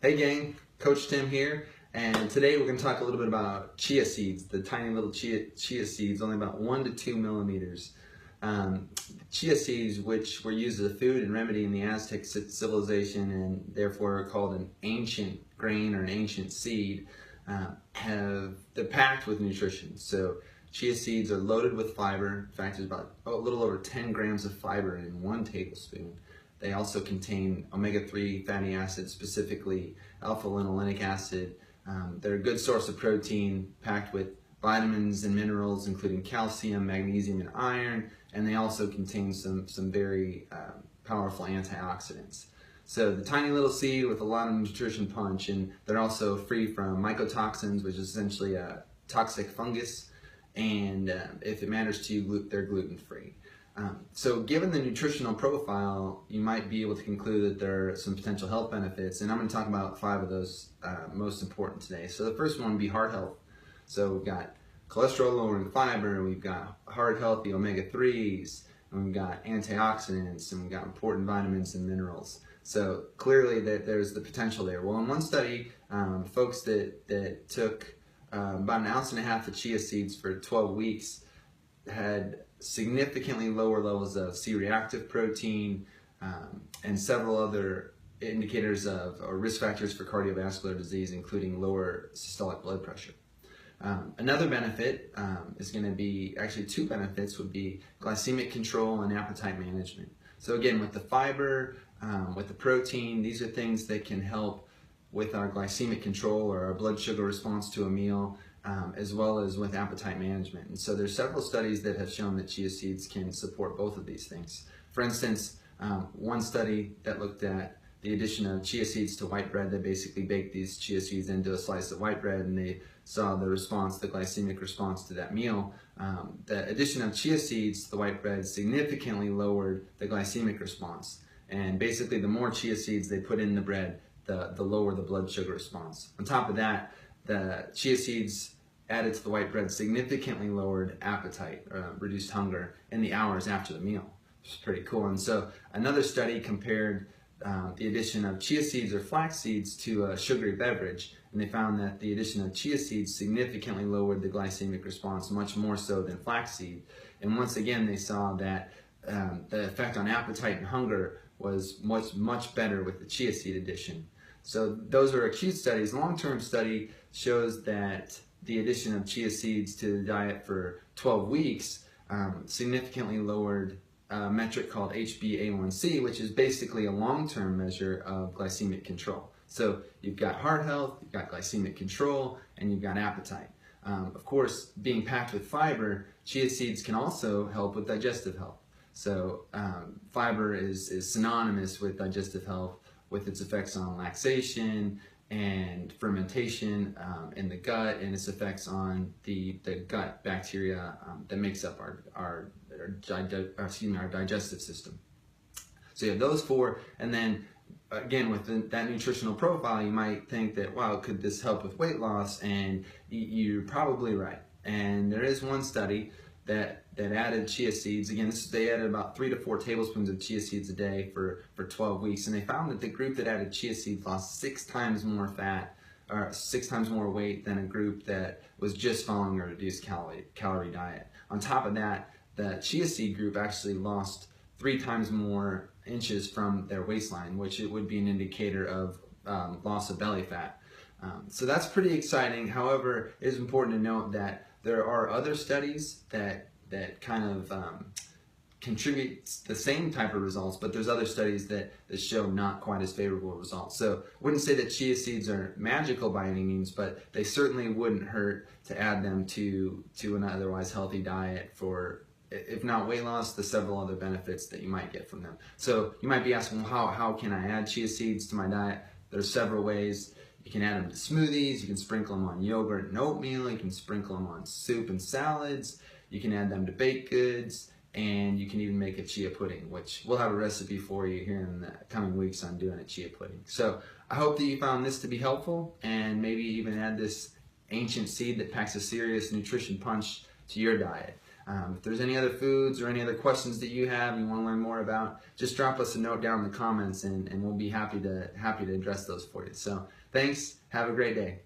Hey gang, Coach Tim here, and today we're going to talk a little bit about chia seeds, the tiny little chia seeds, only about 1 to 2 millimeters. Chia seeds, which were used as a food and remedy in the Aztec civilization and therefore are called an ancient grain or an ancient seed, they're packed with nutrition. So chia seeds are loaded with fiber. In fact, there's about a little over 10 grams of fiber in 1 tablespoon. They also contain omega-3 fatty acids, specifically alpha-linolenic acid. They're a good source of protein, packed with vitamins and minerals, including calcium, magnesium, and iron. And they also contain some very powerful antioxidants. So the tiny little seed with a lot of nutrition punch, and they're also free from mycotoxins, which is essentially a toxic fungus. And if it matters to you, they're gluten-free. So given the nutritional profile, you might be able to conclude that there are some potential health benefits, and I'm going to talk about 5 of those most important today. So the first one would be heart health. So we've got cholesterol lowering fiber, we've got heart healthy omega-3s, and we've got antioxidants, and we've got important vitamins and minerals. So clearly there's the potential there. Well, in one study, folks that took about 1.5 ounces of chia seeds for 12 weeks had significantly lower levels of C-reactive protein and several other indicators of or risk factors for cardiovascular disease, including lower systolic blood pressure. Another benefit is going to be, actually 2 benefits would be glycemic control and appetite management. So again, with the fiber, with the protein, these are things that can help with our glycemic control or our blood sugar response to a meal, as well as with appetite management. And so there's several studies that have shown that chia seeds can support both of these things. For instance, one study that looked at the addition of chia seeds to white bread. They basically baked these chia seeds into a slice of white bread, and they saw the response, the glycemic response to that meal. The addition of chia seeds to the white bread significantly lowered the glycemic response. And basically, the more chia seeds they put in the bread, the lower the blood sugar response. On top of that, the chia seeds added to the white bread significantly lowered appetite, reduced hunger in the hours after the meal, which is pretty cool. And so another study compared the addition of chia seeds or flax seeds to a sugary beverage, and they found that the addition of chia seeds significantly lowered the glycemic response, much more so than flaxseed. And once again, they saw that the effect on appetite and hunger was much better with the chia seed addition. So those are acute studies. Long-term study shows that the addition of chia seeds to the diet for 12 weeks significantly lowered a metric called HbA1c, which is basically a long-term measure of glycemic control. So you've got heart health, you've got glycemic control, and you've got appetite. Of course, being packed with fiber, chia seeds can also help with digestive health. So fiber is synonymous with digestive health, with its effects on laxation and fermentation in the gut, and its effects on the gut bacteria that makes up our digestive system. So you have those 4, and then again with that nutritional profile, you might think that, wow, could this help with weight loss? And you're probably right. And there is one study that added chia seeds. Again, they added about 3 to 4 tablespoons of chia seeds a day for 12 weeks, and they found that the group that added chia seeds lost 6 times more fat or 6 times more weight than a group that was just following a reduced calorie diet. On top of that, the chia seed group actually lost 3 times more inches from their waistline, which it would be an indicator of loss of belly fat. So that's pretty exciting. However, it is important to note that there are other studies that kind of contribute the same type of results, but there's other studies that show not quite as favorable results. So I wouldn't say that chia seeds are magical by any means, but they certainly wouldn't hurt to add them to an otherwise healthy diet for, if not weight loss, the several other benefits that you might get from them. So you might be asking, well, how can I add chia seeds to my diet? There's several ways. You can add them to smoothies, you can sprinkle them on yogurt and oatmeal, you can sprinkle them on soup and salads, you can add them to baked goods, and you can even make a chia pudding, which we'll have a recipe for you here in the coming weeks on doing a chia pudding. So I hope that you found this to be helpful, and maybe even add this ancient seed that packs a serious nutrition punch to your diet. If there's any other foods or any other questions that you have, you want to learn more about, just drop us a note down in the comments, and we'll be happy to address those for you. So thanks. Have a great day.